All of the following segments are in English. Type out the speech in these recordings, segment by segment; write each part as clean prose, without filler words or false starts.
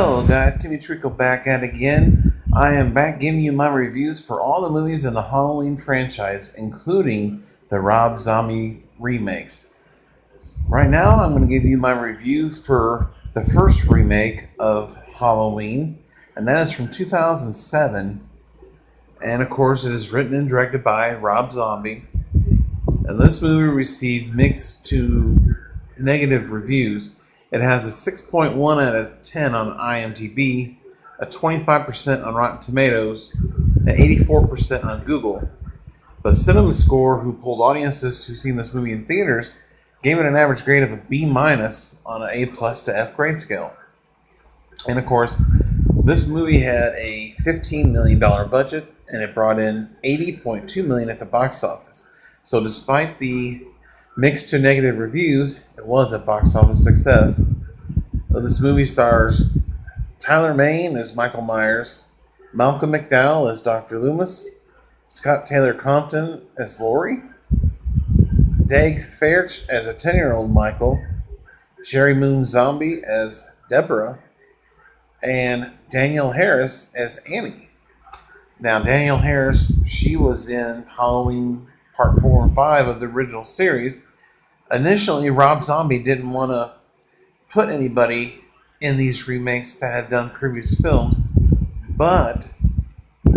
Hello guys, Timmy Trickle back at it again. I am back giving you my reviews for all the movies in the Halloween franchise, including the Rob Zombie remakes. Right now, I'm going to give you my review for the first remake of Halloween, and that is from 2007. And of course, it is written and directed by Rob Zombie. And this movie received mixed to negative reviews. It has a 6.1 out of 10 on IMDb, a 25% on Rotten Tomatoes, and 84% on Google. But CinemaScore, who polled audiences who've seen this movie in theaters, gave it an average grade of a B minus on an A plus to F grade scale. And of course, this movie had a $15 million budget, and it brought in $80.2 million at the box office. So despite the mixed to negative reviews, it was a box office success. This movie stars Tyler Mane as Michael Myers, Malcolm McDowell as Dr. Loomis, Scott Taylor Compton as Laurie, Dag Fairch as a 10-year-old Michael, Sherry Moon Zombie as Deborah, and Danielle Harris as Annie. Now, Danielle Harris, she was in Halloween Part 4 and 5 of the original series. Initially, Rob Zombie didn't want to put anybody in these remakes that had done previous films, but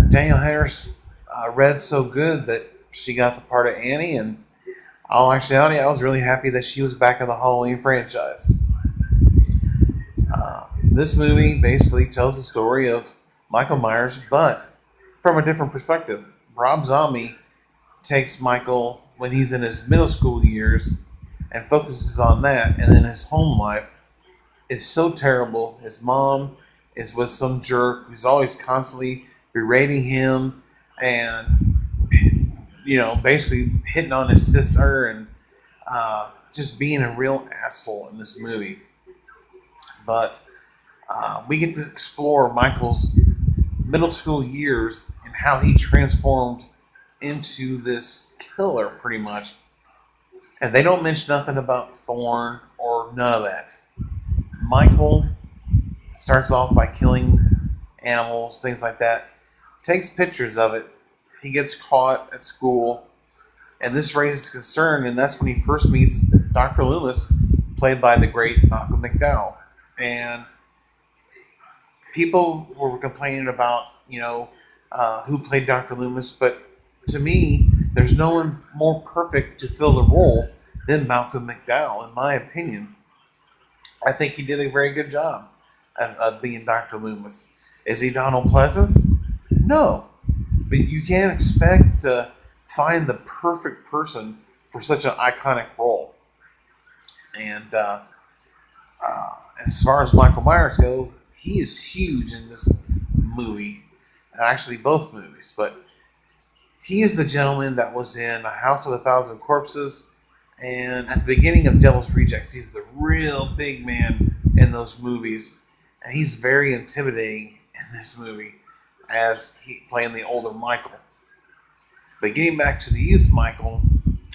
Danielle Harris read so good that she got the part of Annie, and all actuality, I was really happy that she was back in the Halloween franchise. This movie basically tells the story of Michael Myers, but from a different perspective. Rob Zombie takes Michael when he's in his middle school years and focuses on that, and then his home life is so terrible. His mom is with some jerk who's always constantly berating him and, basically hitting on his sister and just being a real asshole in this movie. But we get to explore Michael's middle school years and how he transformed into this killer, pretty much. And they don't mention nothing about Thorn or none of that. Michael starts off by killing animals, things like that. Takes pictures of it. He gets caught at school. And this raises concern, and that's when he first meets Dr. Loomis, played by the great Malcolm McDowell. And people were complaining about, who played Dr. Loomis, but to me, there's no one more perfect to fill the role than Malcolm McDowell, in my opinion. I think he did a very good job of being Dr. Loomis. Is he Donald Pleasance? No. But you can't expect to find the perfect person for such an iconic role. And as far as Michael Myers go, he is huge in this movie. Actually, both movies. But he is the gentleman that was in A House of a Thousand Corpses, and at the beginning of Devil's Rejects, he's the real big man in those movies, and he's very intimidating in this movie as he playing the older Michael. But getting back to the youth Michael,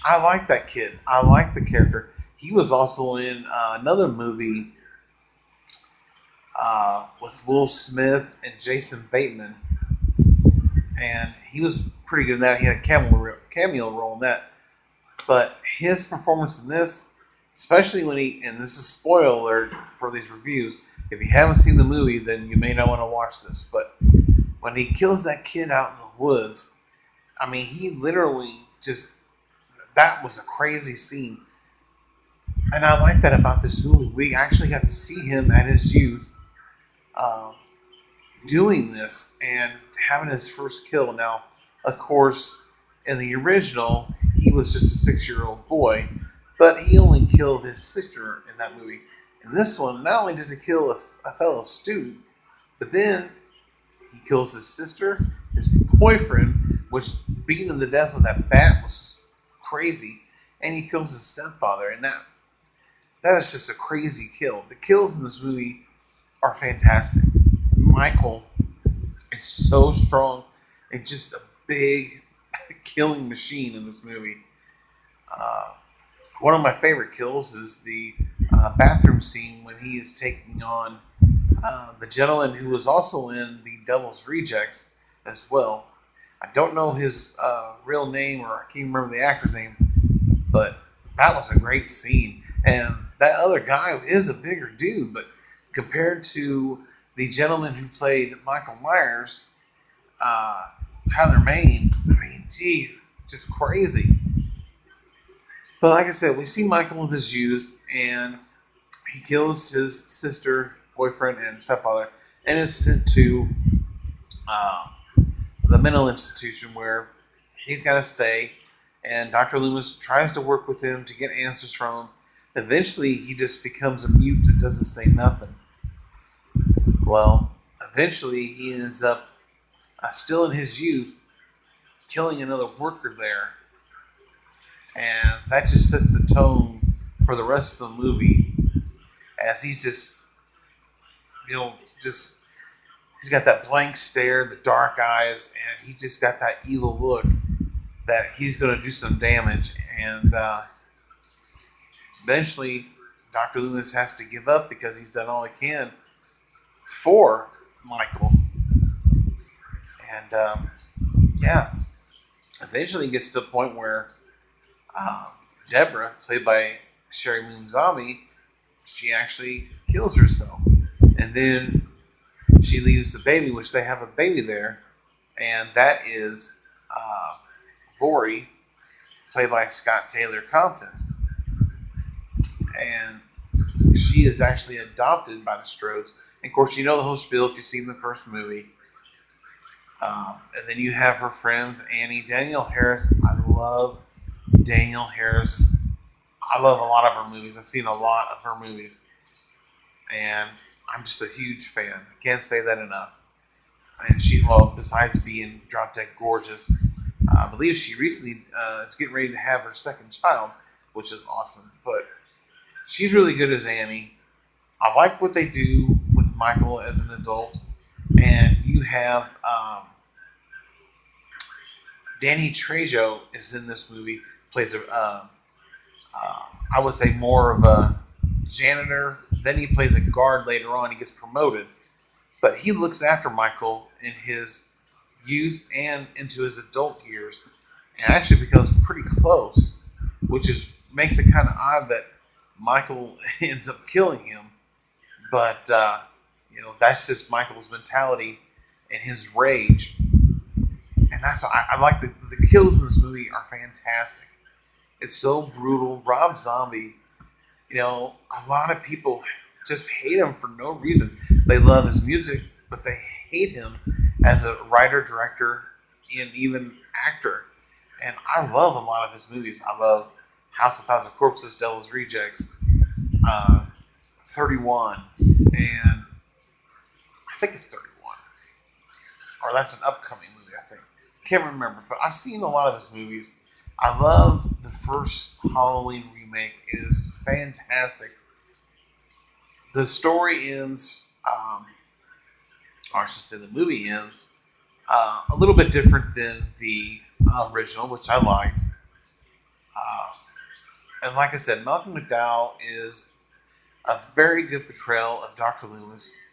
I like that kid. I like the character. He was also in another movie with Will Smith and Jason Bateman, and he was pretty good in that. He had a cameo role in that. But his performance in this, especially when and this is spoiler alert for these reviews, if you haven't seen the movie, then you may not want to watch this. But when he kills that kid out in the woods, I mean, he literally that was a crazy scene. And I like that about this movie. We actually got to see him at his youth doing this and having his first kill. Now, of course, in the original, he was just a 6-year-old boy, but he only killed his sister in that movie. In this one, not only does he kill a fellow student, but then he kills his sister, his boyfriend, which beating him to death with that bat was crazy, and he kills his stepfather, and that is just a crazy kill. The kills in this movie are fantastic. Michael is so strong and just a big killing machine in this movie. One of my favorite kills is the bathroom scene when he is taking on the gentleman who was also in The Devil's Rejects as well. I don't know his real name, or I can't remember the actor's name, but that was a great scene. And that other guy is a bigger dude, but compared to the gentleman who played Michael Myers, Tyler Mane, I mean, geez, just crazy. But like I said, we see Michael with his youth, and he kills his sister, boyfriend, and stepfather, and is sent to uh, the mental institution where he's got to stay. And Dr. Loomis tries to work with him to get answers from him. Eventually, he just becomes a mute and doesn't say nothing. Well, eventually, he ends up still in his youth, killing another worker there. And that just sets the tone for the rest of the movie, as he's just, just he's got that blank stare, the dark eyes, and he just got that evil look that he's going to do some damage. And eventually, Dr. Loomis has to give up because he's done all he can for Michael. And yeah, eventually gets to the point where Deborah, played by Sherry Moon Zombie, she actually kills herself. And then she leaves the baby, which they have a baby there, and that is Lori, played by Scott Taylor Compton. And she is actually adopted by the Strodes. And of course, you know the whole spiel if you've seen the first movie. And then you have her friends, Annie. Danielle Harris. I love Danielle Harris. I love a lot of her movies. I've seen a lot of her movies. And I'm just a huge fan. I can't say that enough. And she, well, besides being drop dead gorgeous, I believe she recently is getting ready to have her second child, which is awesome. But she's really good as Annie. I like what they do with Michael as an adult. And you have Danny Trejo is in this movie. Plays I would say more of a janitor. Then he plays a guard later on. He gets promoted. But he looks after Michael in his youth and into his adult years, and actually becomes pretty close, which makes it kind of odd that Michael ends up killing him. But that's just Michael's mentality and his rage, and that's I like the kills in this movie are fantastic. It's so brutal. Rob Zombie, a lot of people just hate him for no reason. They love his music, but they hate him as a writer, director, and even actor. And I love a lot of his movies. I love House of Thousand Corpses, Devil's Rejects, 31, and I think it's 31. Or that's an upcoming movie, I think. Can't remember, but I've seen a lot of his movies. I love the first Halloween remake. It is fantastic. The story ends, or I should say the movie ends, a little bit different than the original, which I liked. And like I said, Malcolm McDowell is a very good portrayal of Dr. Loomis.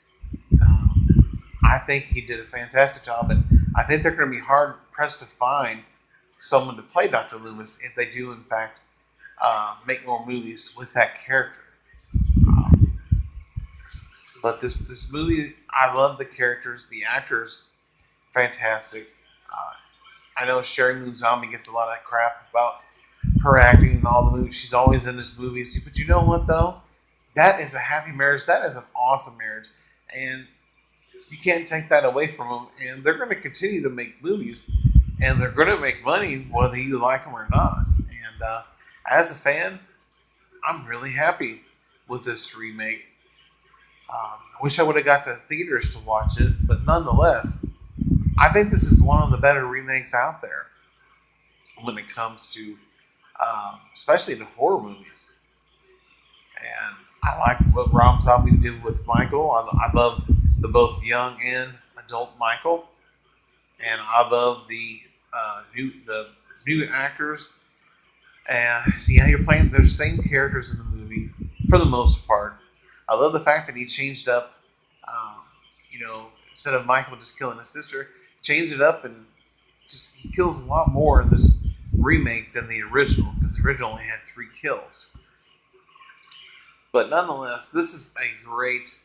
I think he did a fantastic job, and I think they're going to be hard pressed to find someone to play Dr. Loomis if they do, in fact, make more movies with that character. But this movie, I love the characters, the actors, fantastic. I know Sherry Moon Zombie gets a lot of crap about her acting in all the movies. She's always in his movies. But you know what, though? That is a happy marriage. That is an awesome marriage. And you can't take that away from them. And they're going to continue to make movies. And they're going to make money whether you like them or not. And as a fan, I'm really happy with this remake. I wish I would have got to theaters to watch it. But nonetheless, I think this is one of the better remakes out there when it comes to especially the horror movies. And I like what Rob Zombie did with Michael. I love the both young and adult Michael, and I love the new actors. And see how you're playing the same characters in the movie for the most part. I love the fact that he changed up instead of Michael just killing his sister, changed it up and just he kills a lot more in this remake than the original, because the original only had 3 kills. But nonetheless, this is a great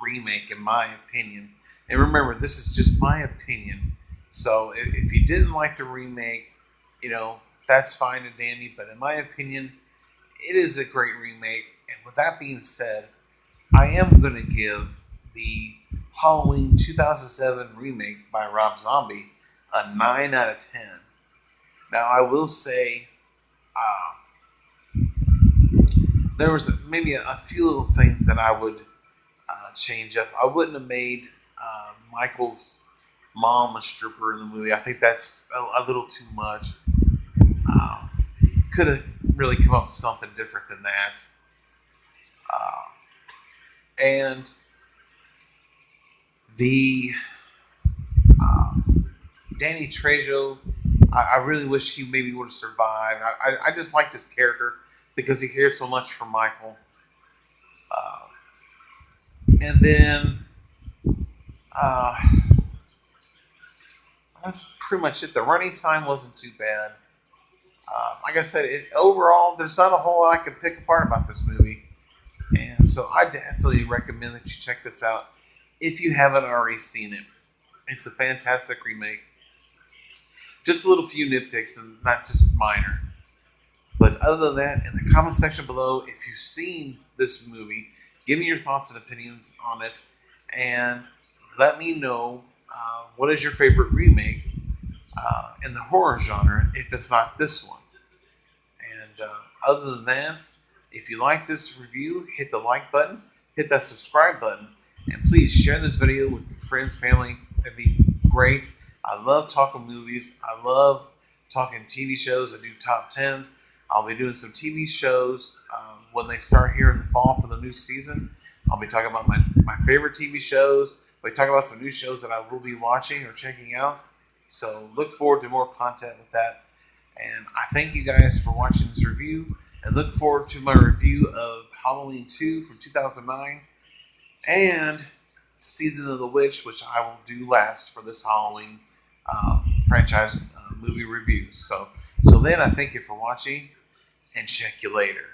remake in my opinion. And remember, this is just my opinion. So if you didn't like the remake, that's fine and dandy. But in my opinion, it is a great remake. And with that being said, I am going to give the Halloween 2007 remake by Rob Zombie a 9 out of 10. Now, I will say there was maybe a few little things that I would change up. I wouldn't have made Michael's mom a stripper in the movie. I think that's a little too much. Could have really come up with something different than that. And the Danny Trejo, I really wish he maybe would have survived. I just liked his character because he cared so much for Michael. And then that's pretty much it. The running time wasn't too bad. Like I said, overall, there's not a whole lot I could pick apart about this movie. And so I definitely recommend that you check this out if you haven't already seen it. It's a fantastic remake. Just a little few nitpicks and not just minor. But other than that, in the comment section below, if you've seen this movie, give me your thoughts and opinions on it. And let me know what is your favorite remake in the horror genre if it's not this one. And other than that, if you like this review, hit the like button, hit that subscribe button, and please share this video with your friends, family. That'd be great. I love talking movies. I love talking TV shows. I do top 10s. I'll be doing some TV shows when they start here in the fall for the new season. I'll be talking about my favorite TV shows. We'll be talking about some new shows that I will be watching or checking out. So look forward to more content with that. And I thank you guys for watching this review. And look forward to my review of Halloween 2 from 2009 and Season of the Witch, which I will do last for this Halloween franchise movie review. So then I thank you for watching and check you later.